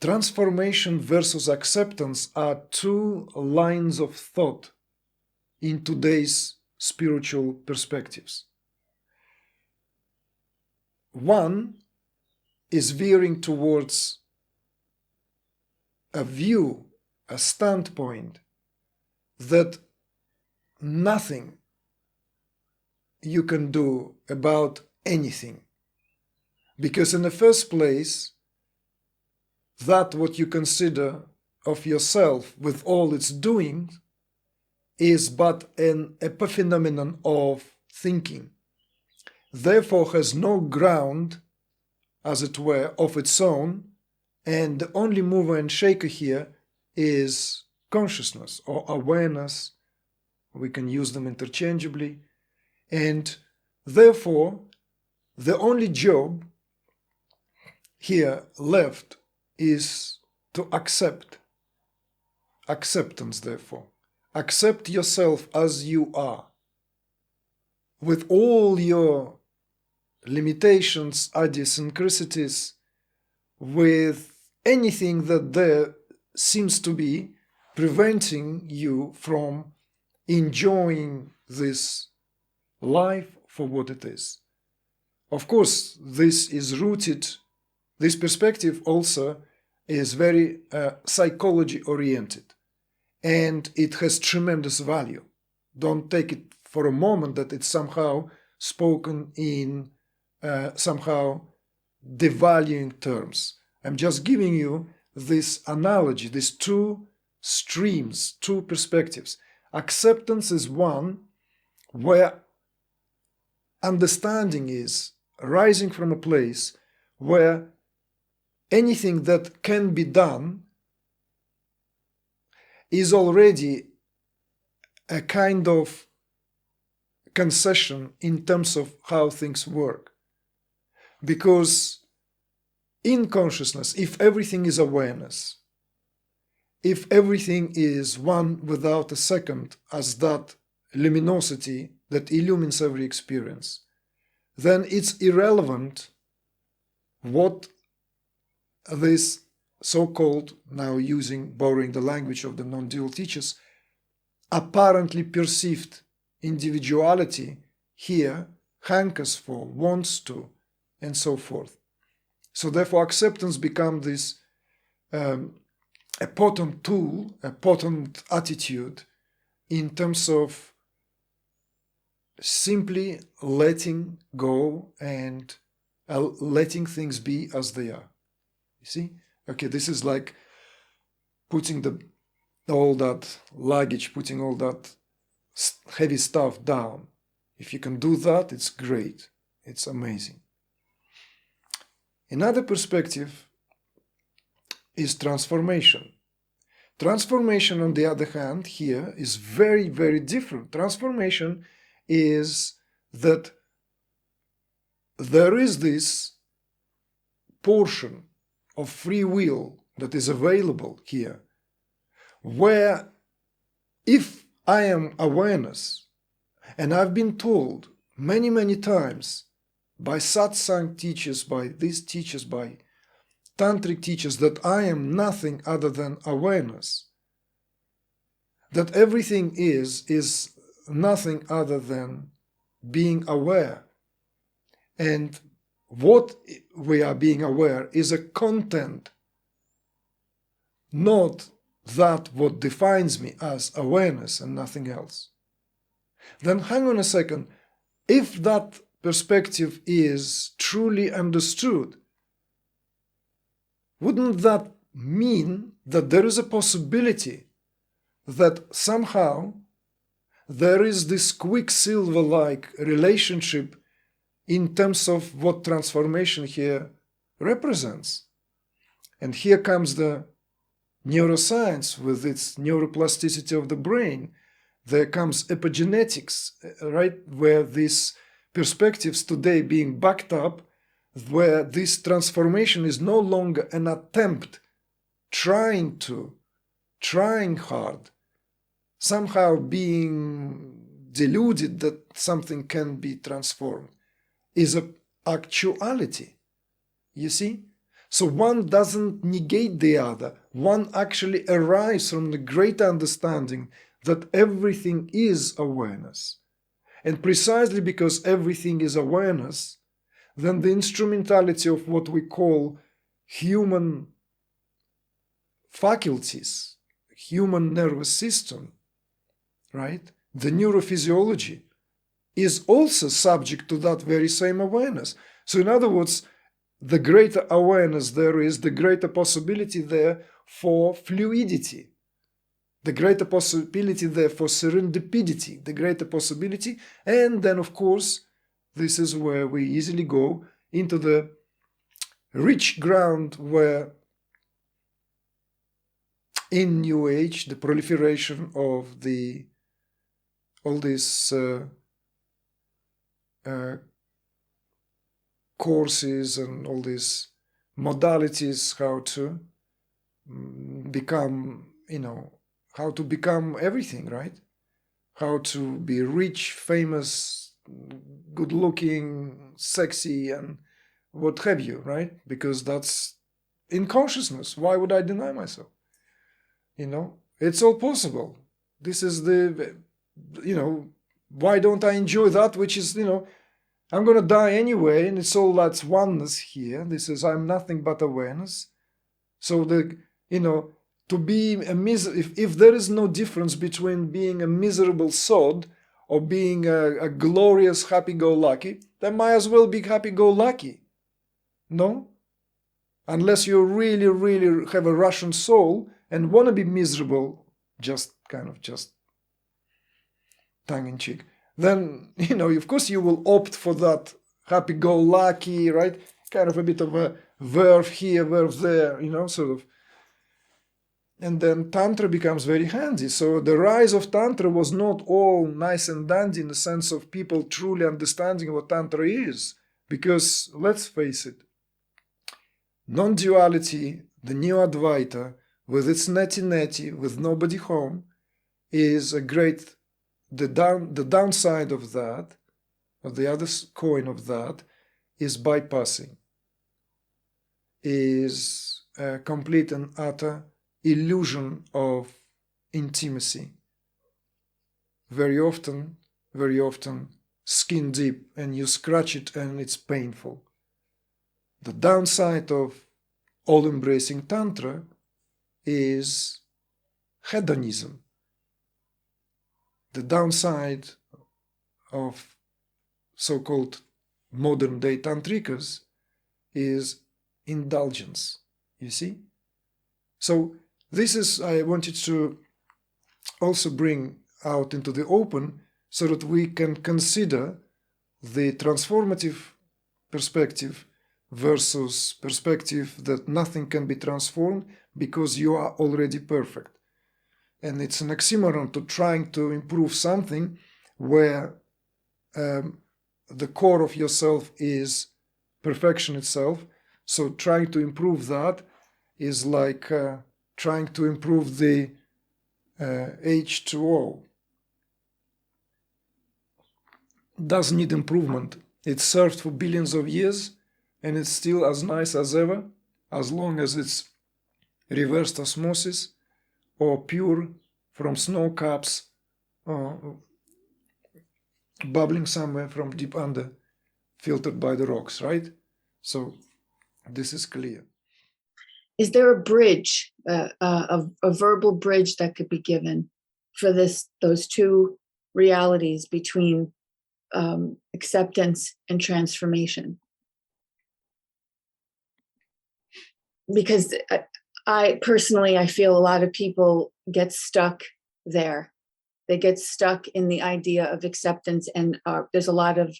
transformation versus acceptance are two lines of thought in today's spiritual perspectives. One is veering towards a view, a standpoint, that nothing you can do about anything. Because in the first place, that what you consider of yourself with all its doing is but an epiphenomenon of thinking. Therefore has no ground, as it were, of its own, and the only mover and shaker here is consciousness or awareness. We can use them interchangeably. And therefore, the only job here left is to accept. Acceptance, therefore. Accept yourself as you are, with all your limitations, idiosyncrasies, with anything that there seems to be preventing you from enjoying this life for what it is. Of course, this is rooted, this perspective also is very psychology oriented, and it has tremendous value. Don't take it for a moment that it's somehow spoken in somehow devaluing terms. I'm just giving you this analogy, these two streams, two perspectives. Acceptance is one where understanding is arising from a place where anything that can be done is already a kind of concession in terms of how things work. Because in consciousness, if everything is awareness, if everything is one without a second as that luminosity that illumines every experience, then it's irrelevant what this so-called, now borrowing the language of the non-dual teachers, apparently perceived individuality here hankers for, wants to, and so forth. So therefore acceptance becomes this a potent tool, a potent attitude in terms of simply letting go and letting things be as they are. You see? Okay, this is like putting all that luggage, putting all that heavy stuff down. If you can do that, it's great. It's amazing. Another perspective is transformation. Transformation, on the other hand, here is very, very different. Transformation is that there is this portion of free will that is available here, where if I am awareness, and I've been told many, many times by satsang teachers, by these teachers, by tantric teachers, that I am nothing other than awareness, that everything is nothing other than being aware, and what we are being aware is a content, not that what defines me as awareness and nothing else. Then hang on a second, if that perspective is truly understood, wouldn't that mean that there is a possibility that somehow there is this Quicksilver-like relationship in terms of what transformation here represents? And here comes the neuroscience with its neuroplasticity of the brain. There comes epigenetics, right, where these perspectives today being backed up, where this transformation is no longer an attempt, trying hard, somehow being deluded that something can be transformed, is an actuality. You see? So one doesn't negate the other. One actually arrives from the great understanding that everything is awareness. And precisely because everything is awareness, then the instrumentality of what we call human faculties, human nervous system, right? The neurophysiology is also subject to that very same awareness. So in other words, the greater awareness there is, the greater possibility there for fluidity, the greater possibility there for serendipity, the greater possibility. And then, of course, this is where we easily go into the rich ground where in New Age, the proliferation of all these courses and all these modalities, how to become, how to become everything, right? How to be rich, famous, good looking, sexy, and what have you, right? Because that's in consciousness. Why would I deny myself? It's all possible. This is why don't I enjoy that which is, I'm going to die anyway, and it's all that's oneness here. This is, I'm nothing but awareness. So to be if there is no difference between being a miserable sod or being a glorious happy-go-lucky, then might as well be happy-go-lucky. No? Unless you really, really have a Russian soul and want to be miserable, just tongue-in-cheek, then, of course you will opt for that happy-go-lucky, right? Kind of a bit of a verve here, verve there, sort of. And then Tantra becomes very handy. So the rise of Tantra was not all nice and dandy in the sense of people truly understanding what Tantra is. Because, let's face it, non-duality, the new Advaita, with its neti-neti, with nobody home, is a great... The downside of that, or the other coin of that, is bypassing, is a complete and utter illusion of intimacy. Very often, skin deep, and you scratch it and it's painful. The downside of all-embracing Tantra is hedonism. The downside of so-called modern-day tantrikas is indulgence, you see? So this is, I wanted to also bring out into the open so that we can consider the transformative perspective versus perspective that nothing can be transformed because you are already perfect. And it's an oxymoron to trying to improve something where the core of yourself is perfection itself. So trying to improve that is like trying to improve the H2O. Does need improvement. It's served for billions of years and it's still as nice as ever, as long as it's reversed osmosis or pure from snow caps bubbling somewhere from deep under, filtered by the rocks, right? So this is clear. Is there a bridge, a verbal bridge that could be given for those two realities between acceptance and transformation? Because I feel a lot of people get stuck there. They get stuck in the idea of acceptance, and there's a lot of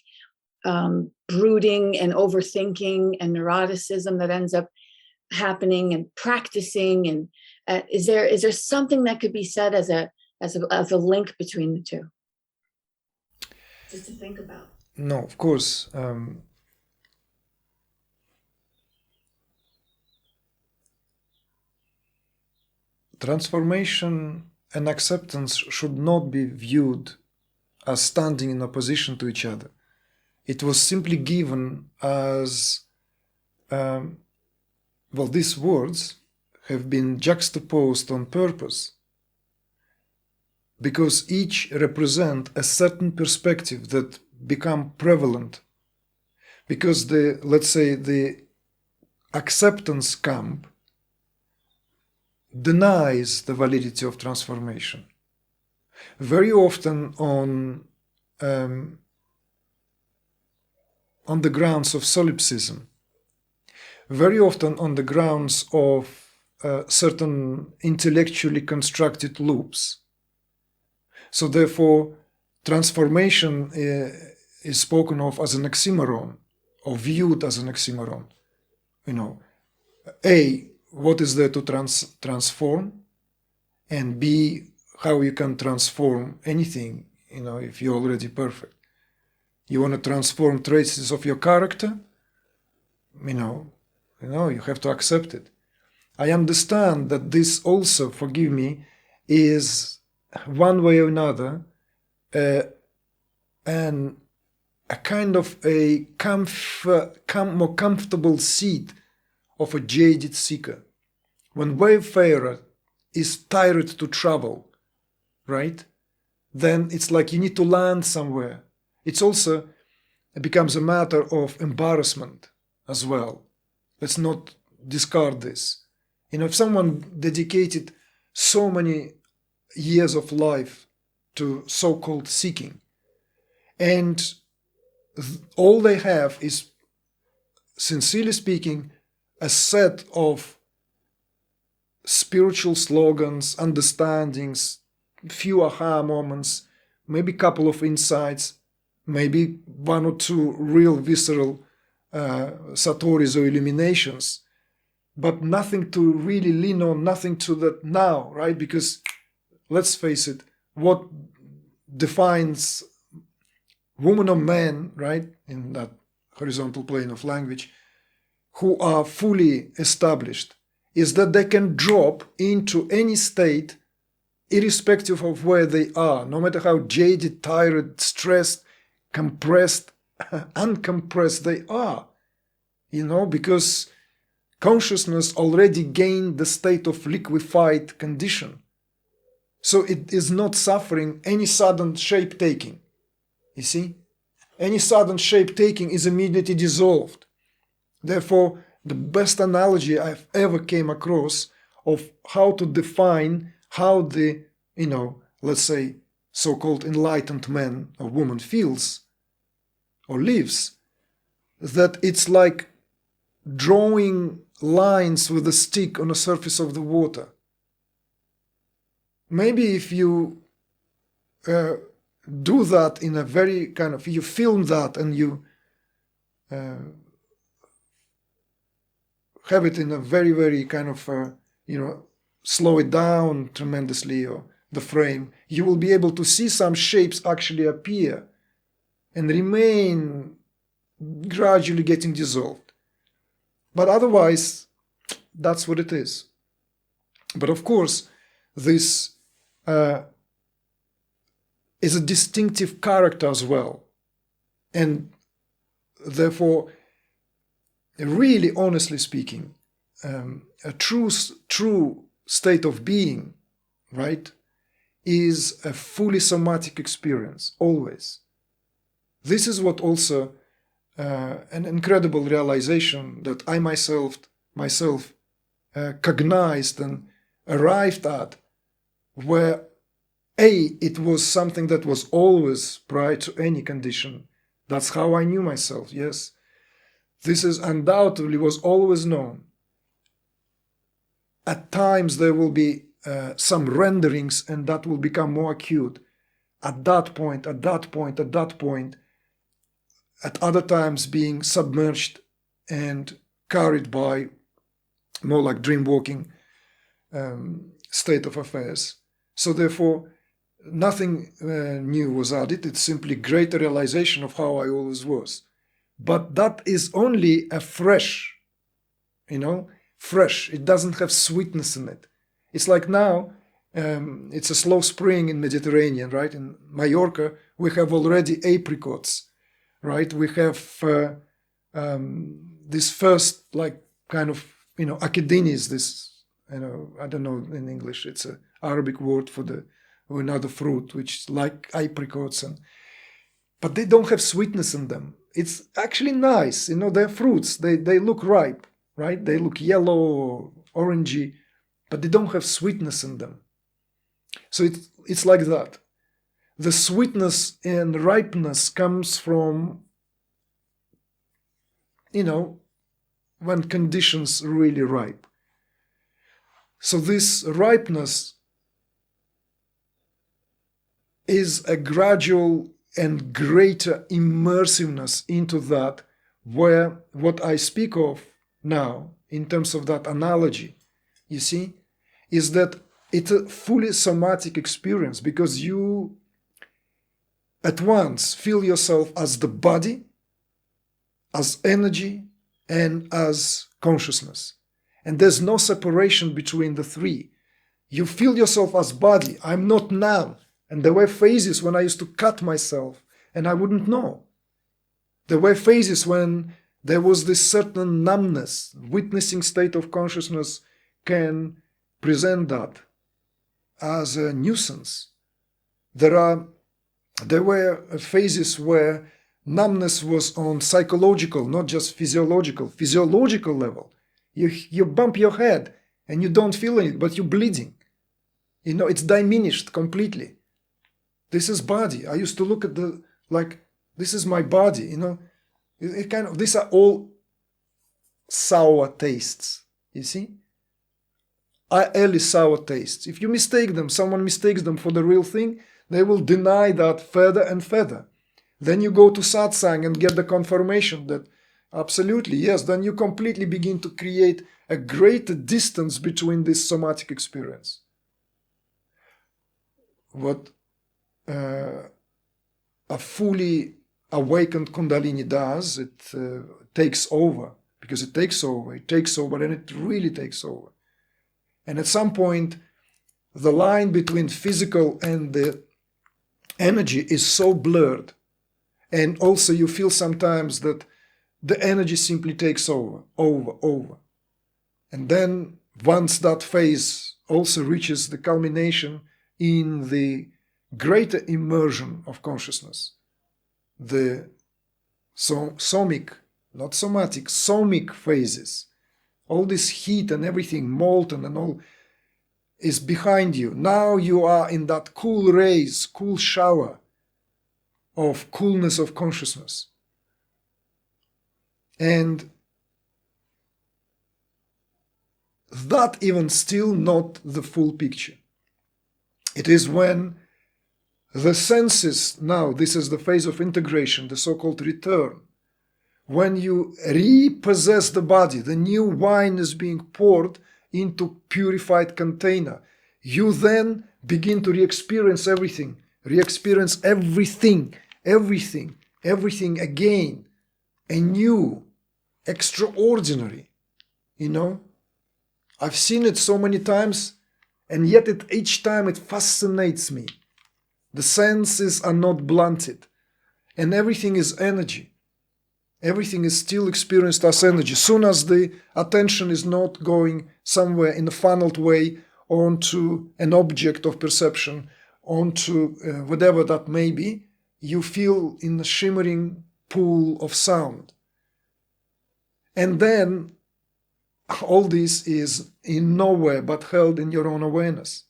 brooding and overthinking and neuroticism that ends up happening and practicing. And is there something that could be said as a link between the two? Just to think about. No, of course. Transformation and acceptance should not be viewed as standing in opposition to each other. It was simply given as well, these words have been juxtaposed on purpose because each represent a certain perspective that become prevalent. Because let's say the acceptance camp denies the validity of transformation. Very often on the grounds of solipsism, very often on the grounds of certain intellectually constructed loops. So therefore, transformation is spoken of as an oxymoron, or viewed as an oxymoron. You know, A, what is there to transform? And B, how you can transform anything, you know, if you're already perfect. You want to transform traces of your character? You know, you have to accept it. I understand that this also, forgive me, is one way or another and a kind of a more comfortable seat of a jaded seeker. When wayfarer is tired to travel, right? Then it's like you need to land somewhere. It becomes a matter of embarrassment as well. Let's not discard this. You know, if someone dedicated so many years of life to so-called seeking, and all they have is, sincerely speaking, a set of spiritual slogans, understandings, few aha moments, maybe a couple of insights, maybe one or two real visceral satoris or illuminations, but nothing to really lean on, nothing to that now, right? Because let's face it, what defines woman or man, right, in that horizontal plane of language, who are fully established, is that they can drop into any state irrespective of where they are, no matter how jaded, tired, stressed, compressed, uncompressed they are, you know, because consciousness already gained the state of liquefied condition. So it is not suffering any sudden shape taking. You see? Any sudden shape taking is immediately dissolved. Therefore, the best analogy I've ever came across of how to define how the, you know, let's say, so-called enlightened man or woman feels or lives, that it's like drawing lines with a stick on the surface of the water. Maybe if you do that in a very kind of, you film that and you have it in a very, very kind of, you know, slow it down tremendously, or the frame, you will be able to see some shapes actually appear and remain gradually getting dissolved. But otherwise, that's what it is. But of course, this is a distinctive character as well. And therefore, really honestly speaking, a true state of being, right, is a fully somatic experience, always. This is what also an incredible realization that I myself cognized and arrived at, where it was something that was always prior to any condition. That's how I knew myself, yes. This is undoubtedly was always known. At times there will be some renderings, and that will become more acute. At that point, at other times being submerged and carried by more like dream-walking state of affairs. So therefore, nothing new was added. It's simply greater realization of how I always was. But that is only a fresh, fresh. It doesn't have sweetness in it. It's like now, it's a slow spring in Mediterranean, right? In Mallorca, we have already apricots, right? We have this first, like, kind of akidin is this, I don't know in English, it's an Arabic word for another fruit, which is like apricots, but they don't have sweetness in them. It's actually nice, they're fruits. They look ripe, right? They look yellow or orangey, but they don't have sweetness in them. So it's like that. The sweetness and ripeness comes from, when conditions really ripe. So this ripeness is a gradual and greater immersiveness into that, where what I speak of now, in terms of that analogy, you see, is that it's a fully somatic experience, because you at once feel yourself as the body, as energy, and as consciousness. And there's no separation between the three. You feel yourself as body. I'm not now. And there were phases when I used to cut myself and I wouldn't know. There were phases when there was this certain numbness. Witnessing state of consciousness can present that as a nuisance. There were phases where numbness was on psychological, not just physiological level. You bump your head and you don't feel it, but you're bleeding. It's diminished completely. This is body. I used to look at this is my body, these are all sour tastes, you see? Early sour tastes. If you mistake them, someone mistakes them for the real thing, they will deny that further and further. Then you go to satsang and get the confirmation that absolutely, yes, then you completely begin to create a greater distance between this somatic experience. What a fully awakened Kundalini does, it takes over, because it takes over, and it really takes over. And at some point, the line between physical and the energy is so blurred. And also you feel sometimes that the energy simply takes over. And then once that phase also reaches the culmination in the greater immersion of consciousness, the somic, not somatic, somic phases, all this heat and everything molten and all is behind you. Now you are in that cool rays, cool shower of coolness of consciousness. And that even still not the full picture. It is when the senses, now this is the phase of integration, the so-called return, when you repossess the body, the new wine is being poured into purified container. You then begin to re-experience everything again, anew, extraordinary. I've seen it so many times, and yet each time it fascinates me. The senses are not blunted, and everything is energy. Everything is still experienced as energy. Soon as the attention is not going somewhere in a funneled way onto an object of perception, onto whatever that may be, you feel in a shimmering pool of sound. And then all this is in nowhere but held in your own awareness.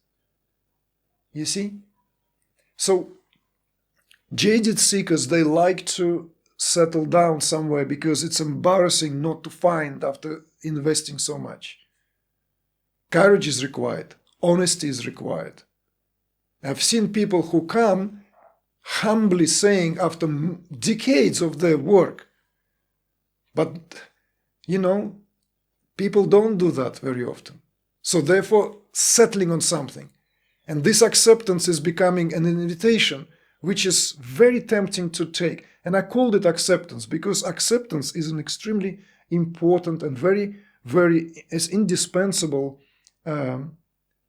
You see? So jaded seekers, they like to settle down somewhere because it's embarrassing not to find after investing so much. Courage is required. Honesty is required. I've seen people who come humbly saying after decades of their work, but people don't do that very often. So therefore, settling on something. And this acceptance is becoming an invitation, which is very tempting to take. And I called it acceptance because acceptance is an extremely important and very, very is indispensable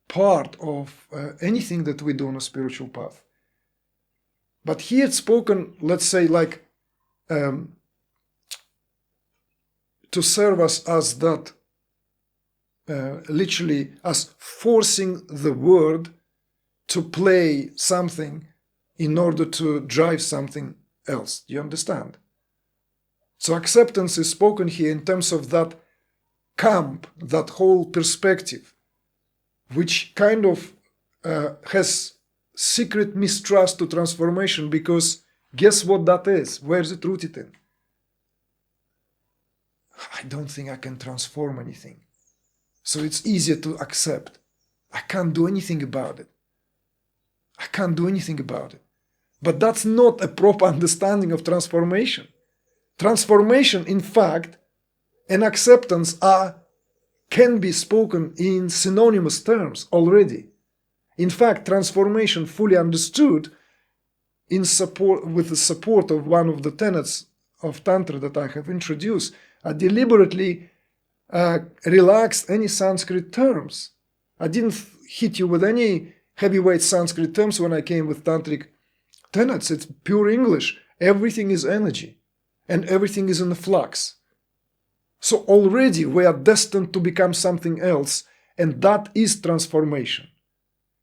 part of anything that we do on a spiritual path. But here it's spoken, let's say, like to serve us as that literally as forcing the word to play something in order to drive something else. Do you understand? So acceptance is spoken here in terms of that camp, that whole perspective, which kind of has secret mistrust to transformation, because guess what that is? Where is it rooted in? I don't think I can transform anything. So it's easier to accept. I can't do anything about it. I can't do anything about it. But that's not a proper understanding of transformation. Transformation, in fact, and acceptance can be spoken in synonymous terms already. In fact, transformation fully understood with the support of one of the tenets of Tantra that I have introduced, I deliberately relaxed any Sanskrit terms. I didn't hit you with any heavyweight Sanskrit terms when I came with Tantric tenets. It's pure English. Everything is energy, and everything is in the flux. So already we are destined to become something else, and that is transformation.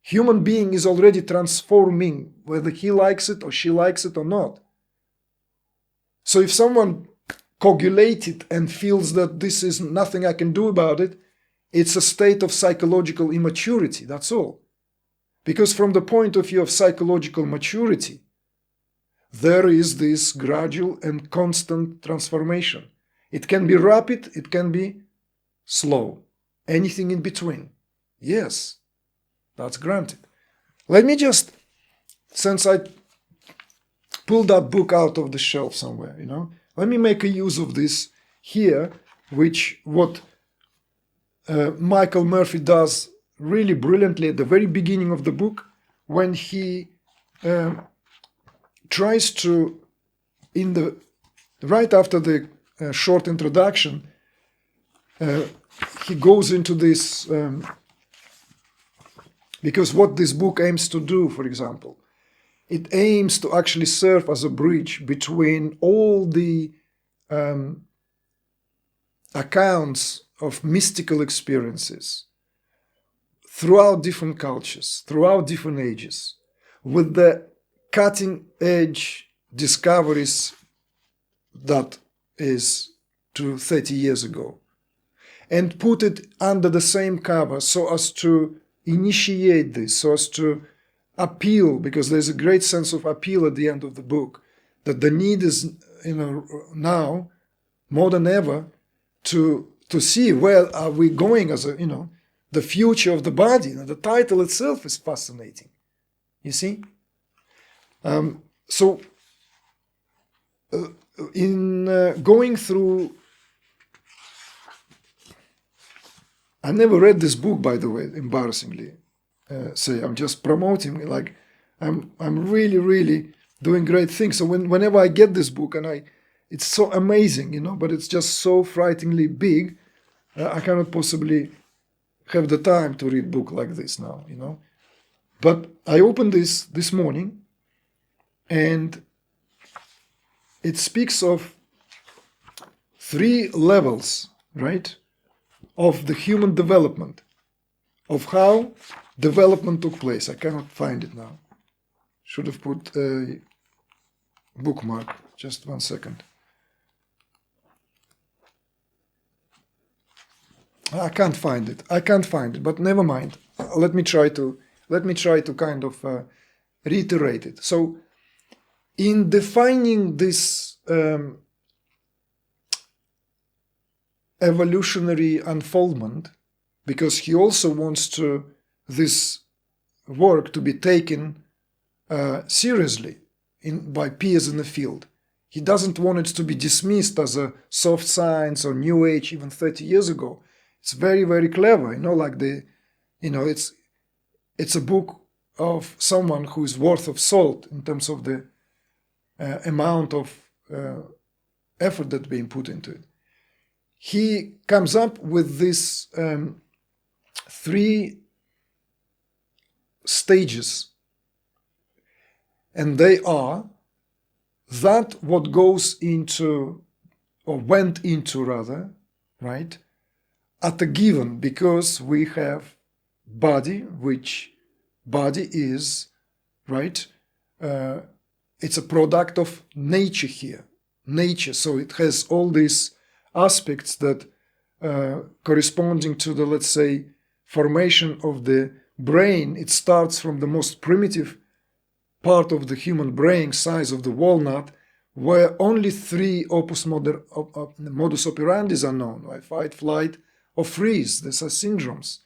Human being is already transforming, whether he likes it or she likes it or not. So if someone coagulated and feels that this is nothing I can do about it, it's a state of psychological immaturity, that's all. Because from the point of view of psychological maturity, there is this gradual and constant transformation. It can be rapid, it can be slow, anything in between. Yes, that's granted. Let me just, since I pulled that book out of the shelf somewhere, let me make a use of this here, which what Michael Murphy does really brilliantly at the very beginning of the book, when he tries to, right after the short introduction, he goes into this, because what this book aims to do, for example, it aims to actually serve as a bridge between all the accounts of mystical experiences throughout different cultures, throughout different ages, with the cutting-edge discoveries that is to 30 years ago, and put it under the same cover so as to initiate this, so as to appeal, because there's a great sense of appeal at the end of the book, that the need is, now more than ever to see where are we going as the future of the body. The title itself is fascinating, you see. So in going through, I never read this book, by the way, embarrassingly. Say I'm just promoting, like I'm really, really doing great things. So whenever I get this book, and it's so amazing, but it's just so frighteningly big, I cannot possibly have the time to read a book like this now, But I opened this morning, and it speaks of 3 levels, right, of the human development, of how development took place. I cannot find it now. Should have put a bookmark. Just 1 second. I can't find it. But never mind. Let me try to kind of reiterate it. So, in defining this evolutionary unfoldment, because he also wants this work to be taken seriously by peers in the field. He doesn't want it to be dismissed as a soft science or new age even 30 years ago. It's very, very clever, like it's a book of someone who is worth of salt in terms of the amount of effort that's being put into it. He comes up with this 3 stages, and they are that what goes into, or went into rather, right, at a given, because we have body, which body is, right? It's a product of nature here. Nature, so it has all these aspects that corresponding to the, let's say, formation of the brain. It starts from the most primitive part of the human brain, size of the walnut, where only three modus operandis are known, right? Fight, flight, or freeze. These are syndromes.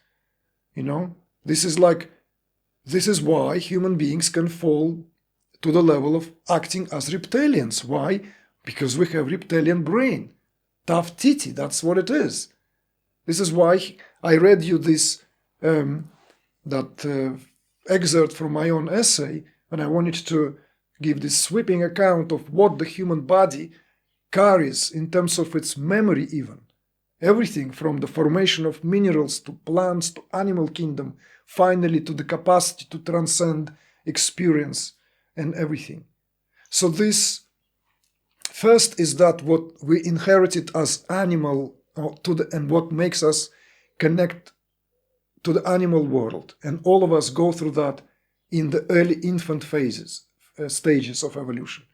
This is why human beings can fall to the level of acting as reptilians. Why? Because we have reptilian brain. Tough titty, that's what it is. This is why I read you this excerpt from my own essay, and I wanted to give this sweeping account of what the human body carries in terms of its memory even. Everything from the formation of minerals to plants to animal kingdom, finally to the capacity to transcend experience and everything. So this first is that what we inherited as animal and what makes us connect to the animal world. And all of us go through that in the early infant stages of evolution.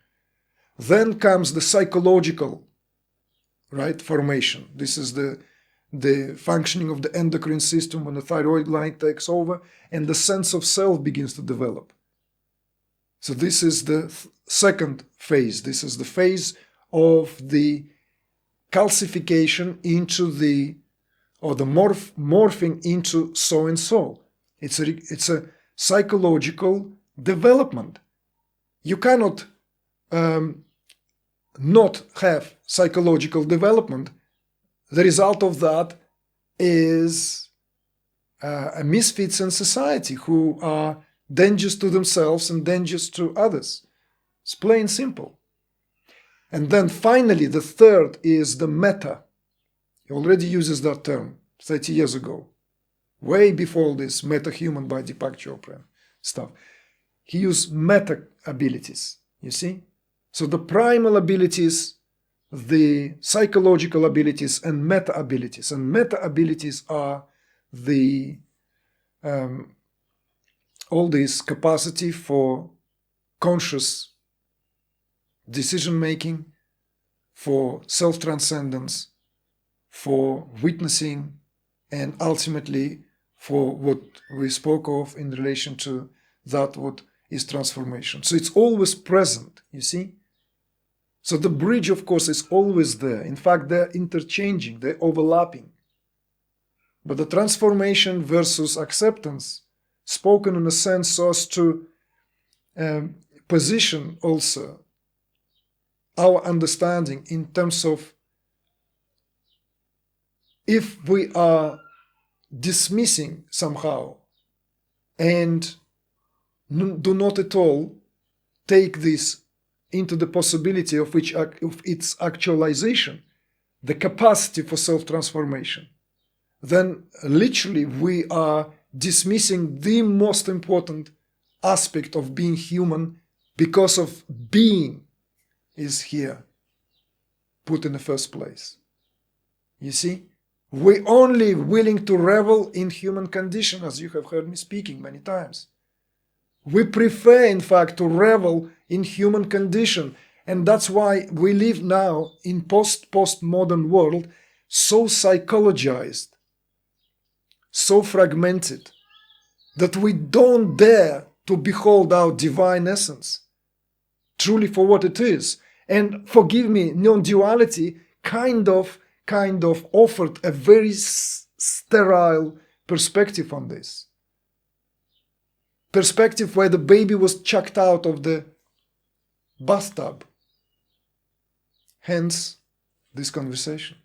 Then comes the psychological, right, formation. This is the functioning of the endocrine system when the thyroid gland takes over and the sense of self begins to develop. So this is the second phase. This is the phase of the calcification into the morphing into so and so. It's a psychological development. You cannot not have psychological development. The result of that is misfits in society who are dangerous to themselves and dangerous to others. It's plain simple. And then finally, the third is the meta. He already uses that term 30 years ago, way before this meta-human by Deepak Chopra stuff. He used meta abilities, you see? So the primal abilities, the psychological abilities, and meta abilities. And meta abilities are all this capacity for conscious decision-making, for self-transcendence, for witnessing, and ultimately for what we spoke of in relation to that what is transformation. So it's always present, you see? So the bridge, of course, is always there. In fact, they're interchanging, they're overlapping. But the transformation versus acceptance, spoken in a sense so as to position also our understanding in terms of if we are dismissing somehow and do not at all take this into the possibility of its actualization, the capacity for self-transformation, then literally we are dismissing the most important aspect of being human because of being is here put in the first place. You see? We're only willing to revel in human condition, as you have heard me speaking many times. We prefer, in fact, to revel in human condition. And that's why we live now in postmodern world so psychologized, so fragmented, that we don't dare to behold our divine essence truly for what it is. And forgive me, non-duality kind of offered a very sterile perspective on this. Perspective where the baby was chucked out of the bathtub. Hence, this conversation.